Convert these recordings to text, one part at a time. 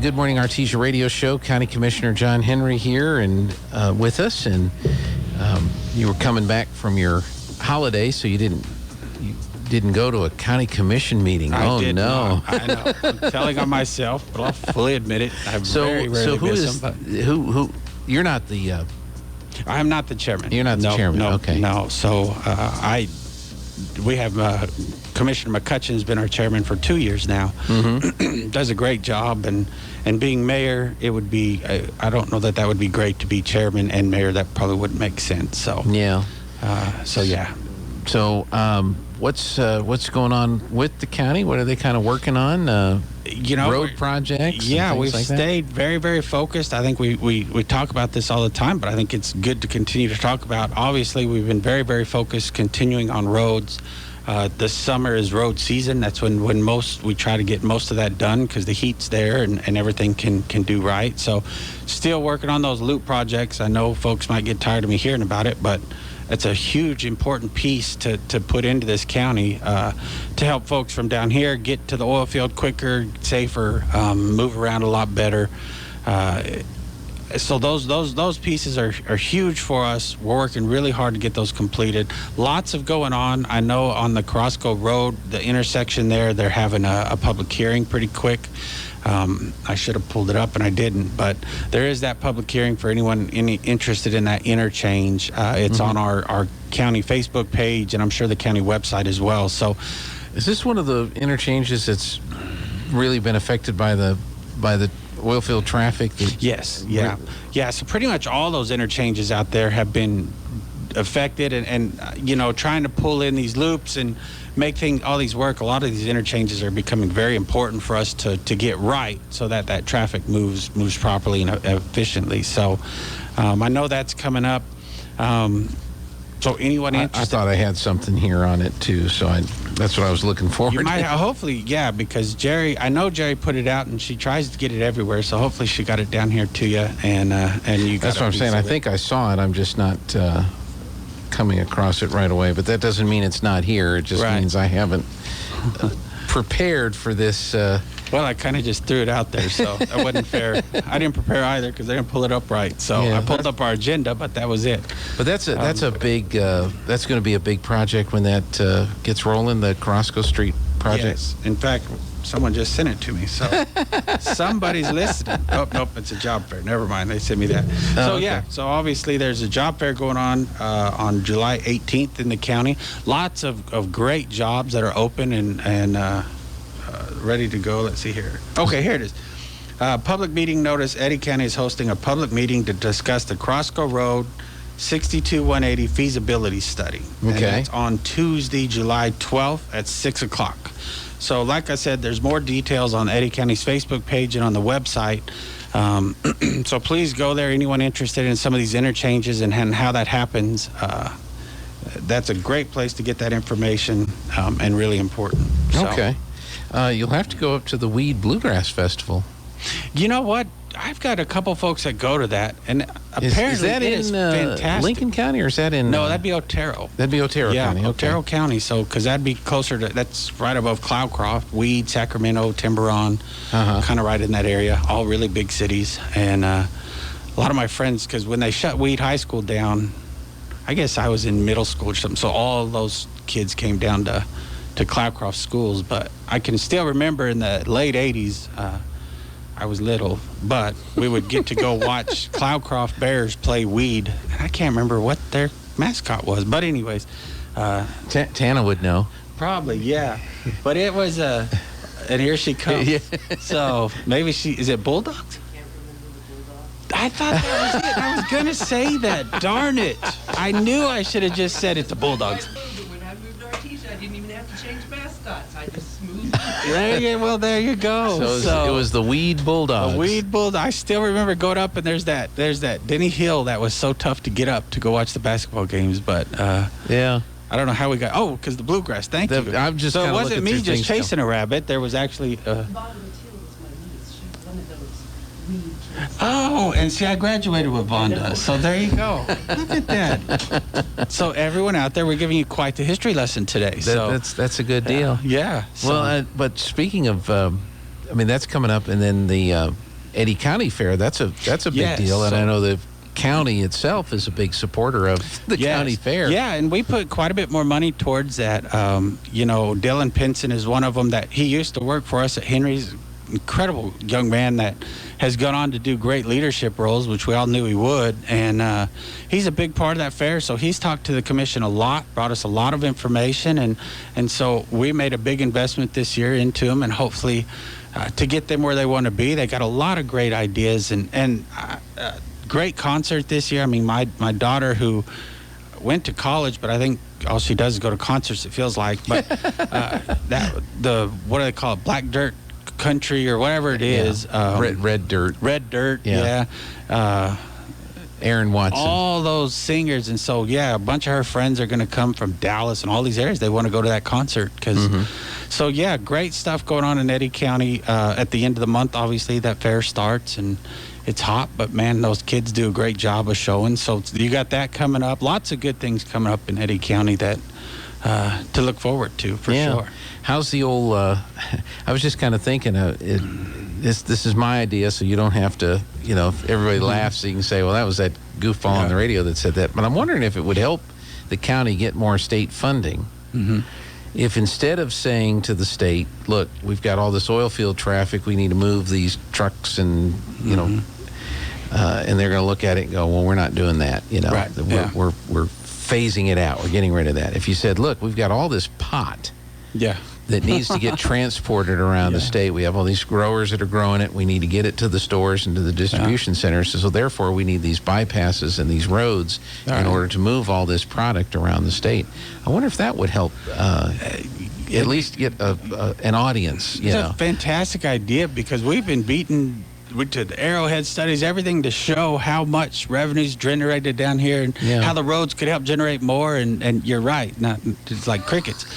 Good morning, Artesia Radio Show. County Commissioner John Henry here and with us, and you were coming back from your holiday, so you didn't go to a county commission meeting. I did no! Not. I know. I'm telling on myself, but I'll fully admit it. I very rarely miss them. Who? You're not the. I'm not the chairman. You're not the chairman. No, okay. No. So we have Commissioner McCutcheon's been our chairman for 2 years now. Mm-hmm. Does a great job, and being mayor, it would be. I don't know that would be great to be chairman and mayor. That probably wouldn't make sense. So yeah. Yeah. So what's going on with the county? What are they kind of working on? Road projects. Yeah, we've like stayed very, very focused. I think we talk about this all the time, but I think it's good to continue to talk about. Obviously, we've been very, very focused, continuing on roads. This summer is road season. That's when we try to get most of that done because the heat's there and everything can do right. So still working on those loop projects. I know folks might get tired of me hearing about it, but it's a huge, important piece to put into this county to help folks from down here get to the oil field quicker, safer, move around a lot better. So those pieces are huge for us. We're working really hard to get those completed. Lots of going on. I know on the Carrasco Road, the intersection there, they're having a public hearing pretty quick. I should have pulled it up and I didn't, but there is that public hearing for anyone interested in that interchange. It's on our county Facebook page, and I'm sure the county website as well. So, is this one of the interchanges that's really been affected by the oil field traffic? Yes, yeah. So pretty much all those interchanges out there have been affected, and trying to pull in these loops and make all these work. A lot of these interchanges are becoming very important for us to get right, so that traffic moves properly and efficiently. So I know that's coming up. So anyone interested? I thought I had something here on it too, so that's what I was looking forward to. You might, hopefully, yeah, because I know Jerry put it out, and she tries to get it everywhere. So hopefully she got it down here to you, and you got. That's what I'm saying. I think I saw it. I'm just not coming across it right away. But that doesn't mean it's not here. It just means I haven't prepared for this. Well, I kind of just threw it out there, so that wasn't fair. I didn't prepare either because they didn't pull it up right. So I pulled up our agenda, but that was it. But that's a big. That's going to be a big project when that gets rolling. The Carrasco Street project. Yes. In fact, someone just sent it to me. So somebody's listening. Oh, nope, it's a job fair. Never mind. They sent me that. So yeah. So obviously there's a job fair going on July 18th in the county. Lots of great jobs that are open and ready to go. Let's see here. Okay, here it is. Public meeting notice. Eddy County is hosting a public meeting to discuss the Carrasco Road 62180 feasibility study. Okay. And that's on Tuesday, July 12th at 6 o'clock. So like I said, there's more details on Eddy County's Facebook page and on the website. So please go there. Anyone interested in some of these interchanges and how that happens, that's a great place to get that information and really important. So, okay. You'll have to go up to the Weed Bluegrass Festival. You know what? I've got a couple folks that go to that, and apparently it is fantastic. Lincoln County, or is that in? No, that'd be Otero. That'd be Otero County. Yeah, Otero County. So, because that'd be closer to, that's right above Cloudcroft, Weed, Sacramento, Tiburon, kind of right in that area. All really big cities, and a lot of my friends, because when they shut Weed High School down, I guess I was in middle school or something. So all those kids came down to Cloudcroft schools, but I can still remember in the late 80s, I was little, but we would get to go watch Cloudcroft Bears play Weed. And I can't remember what their mascot was, but anyways. Tana would know. Probably, yeah. But it was, and here she comes. Yeah. So maybe is it Bulldogs? I thought that was it. I was going to say that. Darn it. I knew I should have just said it's the Bulldogs. I didn't even have to change mascots. I just smoothed it. There you go. So it was the Weed Bulldogs. The Weed Bulldogs. I still remember going up, and there's that Denny Hill that was so tough to get up to go watch the basketball games. But yeah, I don't know how we got. Oh, because the bluegrass. Thank you. I'm just so it wasn't me just chasing a rabbit. There was actually. Oh, and see, I graduated with Vonda, so there you go. Look at that. So everyone out there, we're giving you quite the history lesson today. That's a good deal. Yeah. So. Well, but speaking of, I mean, that's coming up, and then the Eddy County Fair, that's a big Yes, deal, and so- I know the county itself is a big supporter of the county fair. Yeah, and we put quite a bit more money towards that. Dylan Pinson is one of them that he used to work for us at Henry's. Incredible young man that has gone on to do great leadership roles, which we all knew he would. And he's a big part of that fair. So he's talked to the commission a lot, brought us a lot of information. And so we made a big investment this year into them, and hopefully to get them where they want to be. They got a lot of great ideas and great concert this year. I mean, my daughter, who went to college, but I think all she does is go to concerts, it feels like. But what do they call it? Black Dirt Country or whatever it is. Red Dirt. Red Dirt, Yeah. Aaron Watson. All those singers. And so, yeah, a bunch of her friends are going to come from Dallas and all these areas. They want to go to that concert. So, yeah, great stuff going on in Eddy County. At the end of the month, obviously, that fair starts, and it's hot, but, man, those kids do a great job of showing. So you got that coming up. Lots of good things coming up in Eddy County that to look forward to, for sure. How's the old, I was just kind of thinking, this is my idea, so you don't have to, if everybody laughs, so you can say, well, that was that goofball on the radio that said that. But I'm wondering if it would help the county get more state funding. If instead of saying to the state, look, we've got all this oil field traffic, we need to move these trucks and, and they're going to look at it and go, well, we're not doing that. Right. We're phasing it out. We're getting rid of that. If you said, look, we've got all this pot that needs to get transported around the state. We have all these growers that are growing it. We need to get it to the stores and to the distribution centers. So therefore, we need these bypasses and these roads in order to move all this product around the state. I wonder if that would help at least get an audience. It's a fantastic idea, because we've been beaten to the Arrowhead studies, everything to show how much revenue's generated down here and how the roads could help generate more. And you're right, not it's like crickets.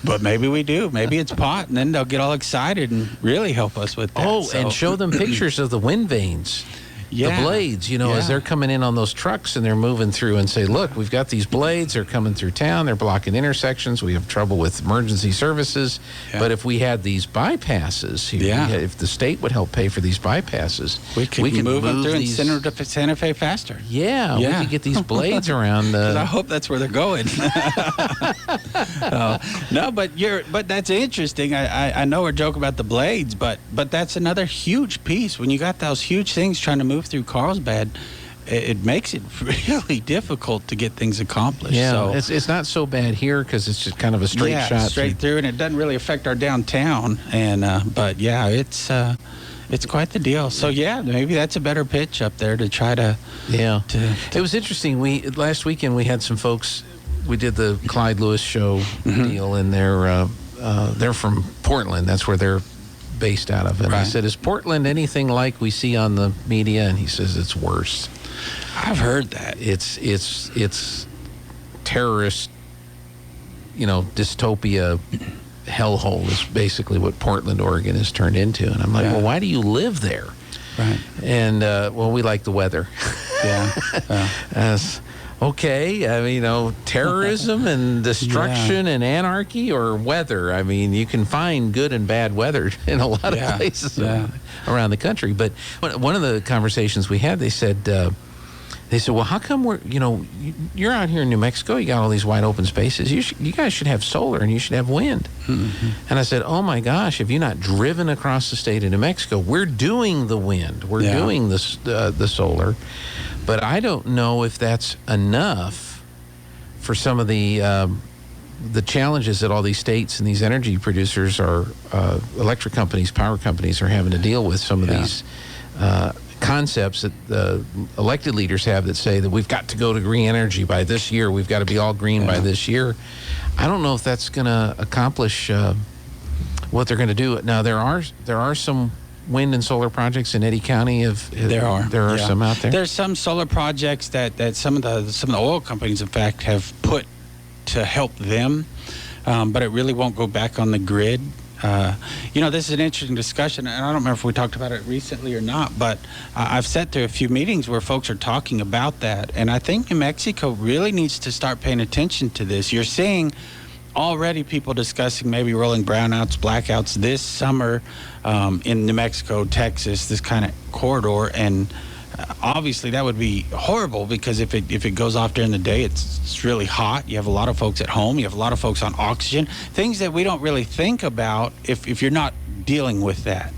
But maybe we do. Maybe it's pot, and then they'll get all excited and really help us with that. And show them pictures of the wind vanes. The blades, as they're coming in on those trucks and they're moving through, and say, look, we've got these blades, they're coming through town, they're blocking intersections, we have trouble with emergency services. But if we had these bypasses here, if the state would help pay for these bypasses, we could move them through and send them to Santa Fe faster. We could get these blades around. I hope that's where they're going. But that's interesting. I know we're joking about the blades, but that's another huge piece. When you got those huge things trying to move through Carlsbad, it makes it really difficult to get things accomplished. It's not so bad here because it's just kind of a straight shot straight through, and it doesn't really affect our downtown. And it's quite the deal. So maybe that's a better pitch up there to try to. It was interesting. Last weekend we had some folks. We did the Clyde Lewis show deal, and they're from Portland. That's where they're based out of. And I said, is Portland anything like we see on the media? And he says it's worse. I've heard that. It's terrorist, dystopia hellhole is basically what Portland, Oregon has turned into. And I'm like, well, why do you live there? Right. And we like the weather. Okay, I mean, terrorism and destruction and anarchy, or weather. I mean, you can find good and bad weather in a lot of places around the country. But one of the conversations we had, they said, well, how come you're out here in New Mexico, you got all these wide open spaces. You guys should have solar and you should have wind. And I said, oh my gosh, have you not driven across the state of New Mexico? We're doing the wind. We're doing the solar. But I don't know if that's enough for some of the challenges that all these states and these energy producers electric companies, power companies are having to deal with. Some of these concepts that the elected leaders have that say that we've got to go to green energy by this year. We've got to be all green by this year. I don't know if that's going to accomplish what they're going to do. Now, there are some wind and solar projects in Eddy County. There are some out there. There's some solar projects that some of the oil companies, in fact, have put to help them, but it really won't go back on the grid. This is an interesting discussion, and I don't remember if we talked about it recently or not, but I've sat through a few meetings where folks are talking about that, and I think New Mexico really needs to start paying attention to this. You're seeing already people discussing maybe rolling brownouts, blackouts this summer in New Mexico, Texas, this kind of corridor, and obviously that would be horrible because if it goes off during the day, it's really hot. You have a lot of folks at home. You have a lot of folks on oxygen. Things that we don't really think about if you're not dealing with that.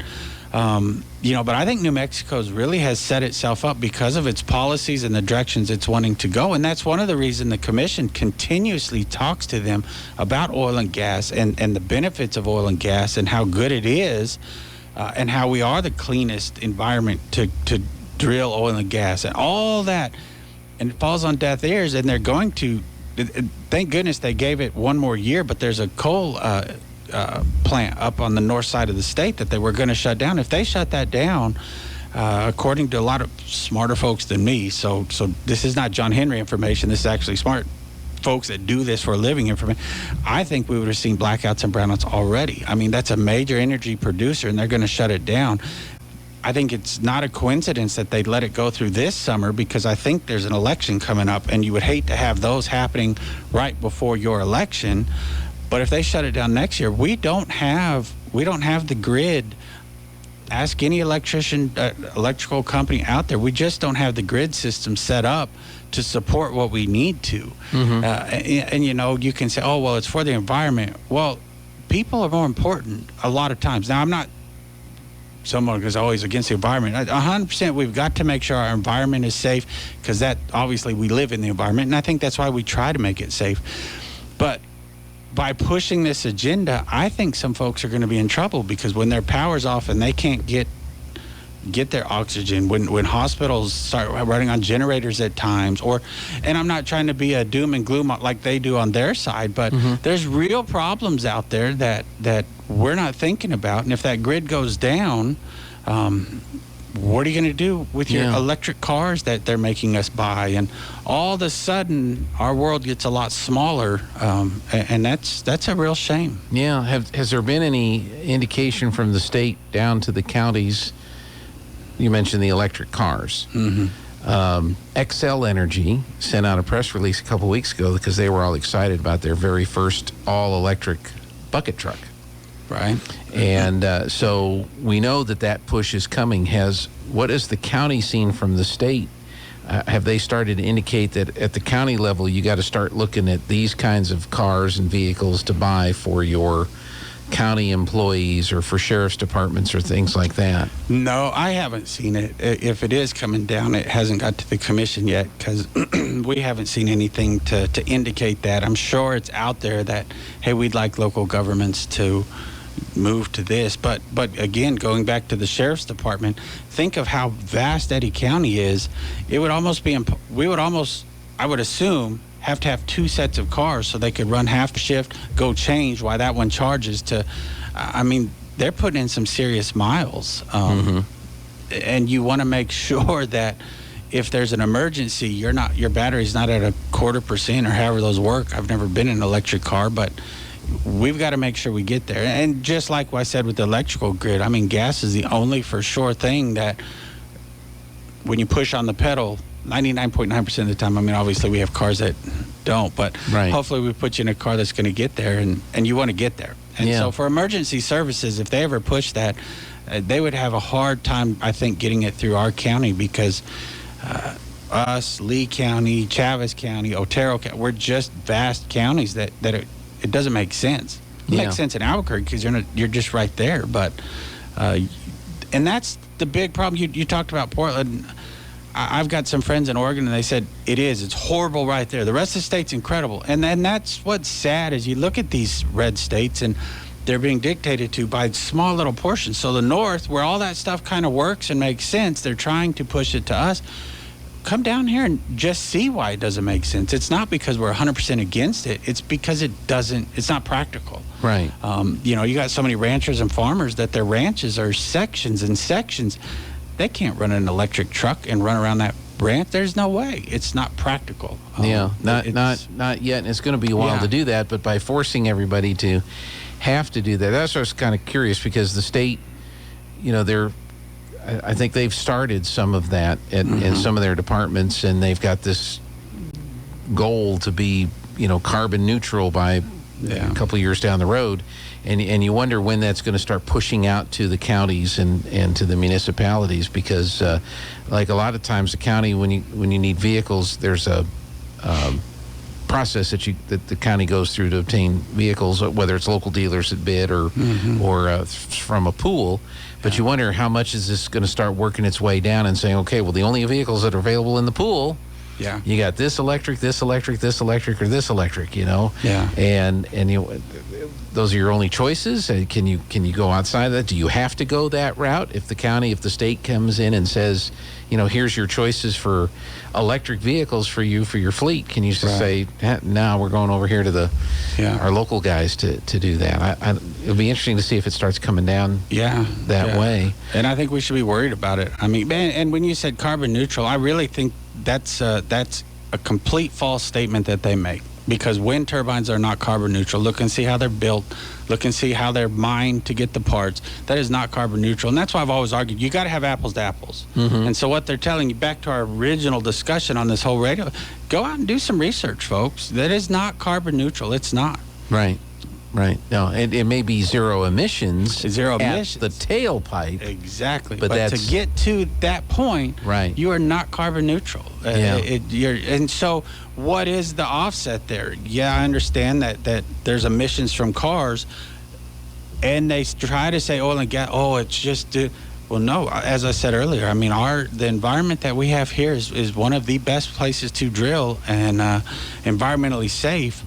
But I think New Mexico's really has set itself up because of its policies and the directions it's wanting to go. And that's one of the reasons the commission continuously talks to them about oil and gas and the benefits of oil and gas and how good it is and how we are the cleanest environment to drill oil and gas and all that. And it falls on deaf ears, and they're going to, thank goodness they gave it one more year, but there's a coal plant up on the north side of the state that they were going to shut down. If they shut that down, according to a lot of smarter folks than me, so this is not John Henry information, this is actually smart folks that do this for a living information, I think we would have seen blackouts and brownouts already. I mean, that's a major energy producer, and they're going to shut it down. I think it's not a coincidence that they'd let it go through this summer, because I think there's an election coming up, and you would hate to have those happening right before your election. But if they shut it down next year, we don't have the grid. Ask any electrical company out there. We just don't have the grid system set up to support what we need to. Mm-hmm. You can say, oh, well, it's for the environment. Well, people are more important a lot of times. Now, I'm not someone who's always against the environment. 100% we've got to make sure our environment is safe, because that, obviously, we live in the environment, and I think that's why we try to make it safe. But by pushing this agenda, I think some folks are going to be in trouble, because when their power's off and they can't get their oxygen, when hospitals start running on generators at times, and I'm not trying to be a doom and gloom like they do on their side, but there's real problems out there that we're not thinking about. And if that grid goes down, what are you going to do with your electric cars that they're making us buy? And all of a sudden, our world gets a lot smaller, and that's a real shame. Yeah. Has there been any indication from the state down to the counties? You mentioned the electric cars. Mm-hmm. XL Energy sent out a press release a couple weeks ago because they were all excited about their very first all-electric bucket truck. Right. And so we know that push is coming. What has the county seen from the state? Have they started to indicate that at the county level, you got to start looking at these kinds of cars and vehicles to buy for your county employees or for sheriff's departments or things like that? No, I haven't seen it. If it is coming down, it hasn't got to the commission yet, because we haven't seen anything to indicate that. I'm sure it's out there that, hey, we'd like local governments to move to this. But again, going back to the sheriff's department, think of how vast Eddy County is. It would almost be, I would assume, have to have two sets of cars so they could run half shift, go change while that one charges they're putting in some serious miles. And you want to make sure that if there's an emergency, your battery's not at 0.25% or however those work. I've never been in an electric car, but we've got to make sure we get there. And just like what I said with the electrical grid, gas is the only for sure thing that when you push on the pedal, 99.9% of the time, obviously we have cars that don't, but hopefully we put you in a car that's going to get there, and you want to get there. And so for emergency services, if they ever push that, they would have a hard time, I think, getting it through our county, because us, Lee County, Chavez County, Otero County, we're just vast counties that it doesn't make sense. It makes sense in Albuquerque because you're just right there, but and that's the big problem. You talked about Portland. I've got some friends in Oregon, and they said it's horrible right there. The rest of the state's incredible. And that's what's sad is you look at these red states, and they're being dictated to by small little portions. So the North, where all that stuff kind of works and makes sense, they're trying to push it to us. Come down here and just see why it doesn't make sense. It's not because we're 100% against it. It's because it's not practical. Right. You got so many ranchers and farmers that their ranches are sections and sections. They can't run an electric truck and run around that ranch. There's no way. It's not practical. Not yet. And it's going to be a while to do that. But by forcing everybody to have to do that, that's why I was kind of curious, because the state, I think they've started some of that in some of their departments, and they've got this goal to be, carbon neutral by Yeah. a couple of years down the road, and you wonder when that's going to start pushing out to the counties and to the municipalities, because like a lot of times the county, when you need vehicles, there's a process that the county goes through to obtain vehicles, whether it's local dealers that bid or from a pool. But you wonder how much is this going to start working its way down and saying, okay, well, the only vehicles that are available in the pool, you got this electric, this electric, this electric, or this electric, and those are your only choices. Can you go outside of that? Do you have to go that route? If the state comes in and says, here's your choices for electric vehicles for your fleet, can you just say, no, we're going over here to our local guys to do that? It'll be interesting to see if it starts coming down that way. And I think we should be worried about it. I mean, and when you said carbon neutral, I really think that's a complete false statement that they make, because wind turbines are not carbon neutral. Look and see how they're built. Look and see how they're mined to get the parts. That is not carbon neutral. And that's why I've always argued you got to have apples to apples. And so what they're telling you, back to our original discussion on this whole radio, go out and do some research, folks. That is not carbon neutral. It's not. Right. No, it may be zero emissions. The tailpipe. Exactly. But to get to that point, you are not carbon neutral. And so what is the offset there? Yeah, I understand that there's emissions from cars, and they try to say oil and gas, it's just... Well, no, as I said earlier, I mean, the environment that we have here is one of the best places to drill and environmentally safe.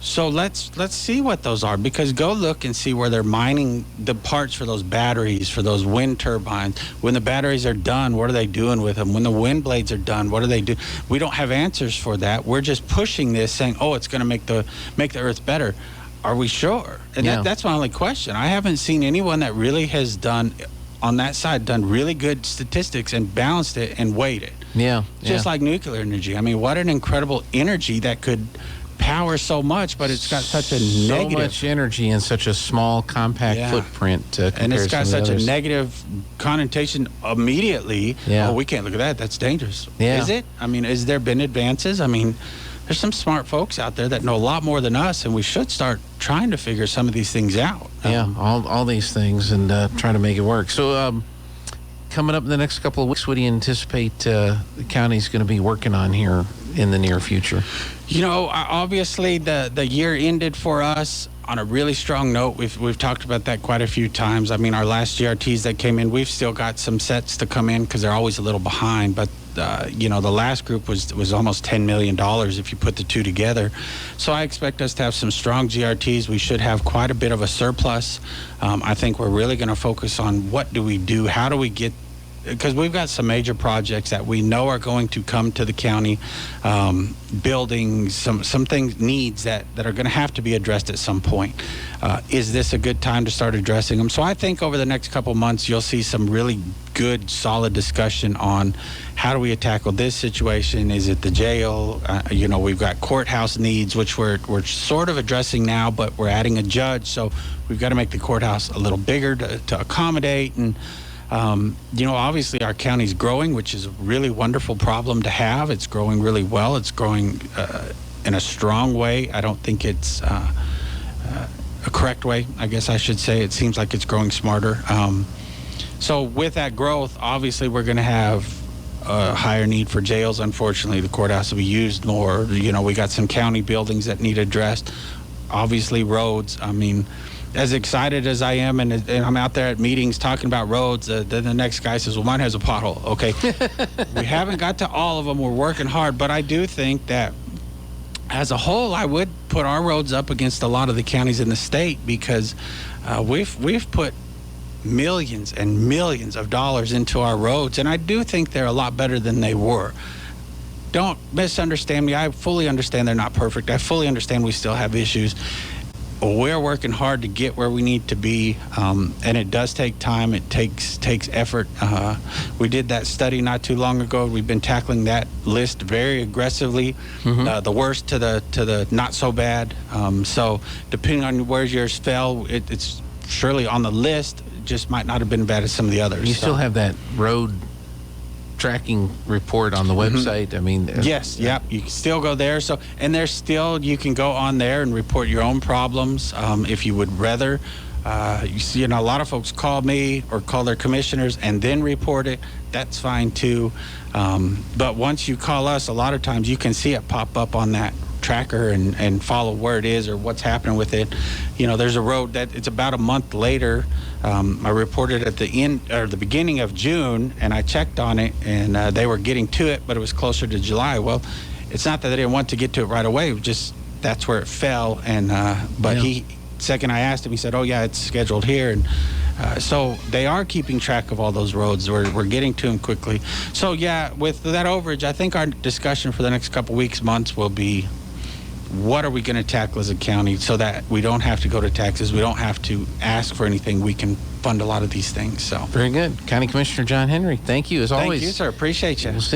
So let's see what those are, because go look and see where they're mining the parts for those batteries, for those wind turbines. When the batteries are done, what are they doing with them? When the wind blades are done, what do they do? We don't have answers for that. We're just pushing this, saying, it's going to make the earth better. Are we sure? And that's my only question. I haven't seen anyone that really has done really good statistics and balanced it and weighed it. Just like nuclear energy. I mean, what an incredible energy that could power so much, but it's got such a much energy in such a small, compact footprint. And it's got such a negative connotation immediately. We can't look at that. That's dangerous. Is it? I mean, has there been advances? I mean, there's some smart folks out there that know a lot more than us, and we should start trying to figure some of these things out. All these things, and try to make it work. So coming up in the next couple of weeks, what do you anticipate the county's going to be working on here in the near future? Obviously the year ended for us on a really strong note. We've talked about that quite a few times. I mean, our last GRTs that came in, we've still got some sets to come in because they're always a little behind. But the last group was almost $10 million if you put the two together. So I expect us to have some strong GRTs. We should have quite a bit of a surplus. I think we're really going to focus on what do we do, how do we get, because we've got some major projects that we know are going to come to the county, building some needs that are going to have to be addressed at some point. Is this a good time to start addressing them? So I think over the next couple months, you'll see some really good, solid discussion on how do we tackle this situation. Is it the jail? We've got courthouse needs, which we're sort of addressing now, but we're adding a judge. So we've got to make the courthouse a little bigger to accommodate. And obviously our county's growing, which is a really wonderful problem to have. It's growing really well. It's growing in a strong way. I don't think it's a correct way, I guess I should say. It seems like it's growing smarter. So with that growth, obviously we're going to have a higher need for jails. Unfortunately, the courthouse will be used more. We got some county buildings that need addressed. Obviously roads. I mean, as excited as I am, and I'm out there at meetings talking about roads, then the next guy says, well, mine has a pothole. Okay. We haven't got to all of them. We're working hard. But I do think that as a whole, I would put our roads up against a lot of the counties in the state, because we've put millions and millions of dollars into our roads, and I do think they're a lot better than they were. Don't misunderstand me. I fully understand they're not perfect. I fully understand we still have issues. We're working hard to get where we need to be, and it does take time. It takes effort. We did that study not too long ago. We've been tackling that list very aggressively, the worst to the not so bad. So depending on where yours fell, it's surely on the list. Just might not have been bad as some of the others. You still have that road tracking report on the website. I mean, Yes, yep. You can still go there. So, and there's still, you can go on there and report your own problems if you would rather. You see, a lot of folks call me or call their commissioners and then report it. That's fine too. But once you call us, a lot of times you can see it pop up on that tracker and follow where it is or what's happening with it. There's a road that it's about a month later. I reported at the end or the beginning of June, and I checked on it, and they were getting to it, but it was closer to July. Well, it's not that they didn't want to get to it right away. It was just that's where it fell. And but Yeah. second I asked him, he said, "Oh yeah, it's scheduled here." And so they are keeping track of all those roads. We're getting to them quickly. So yeah, with that overage, I think our discussion for the next couple weeks, months will be, what are we going to tackle as a county so that we don't have to go to taxes, we don't have to ask for anything, we can fund a lot of these things. So very good. County Commissioner John Henry, thank you as always. thank you, sir. Appreciate you. We'll see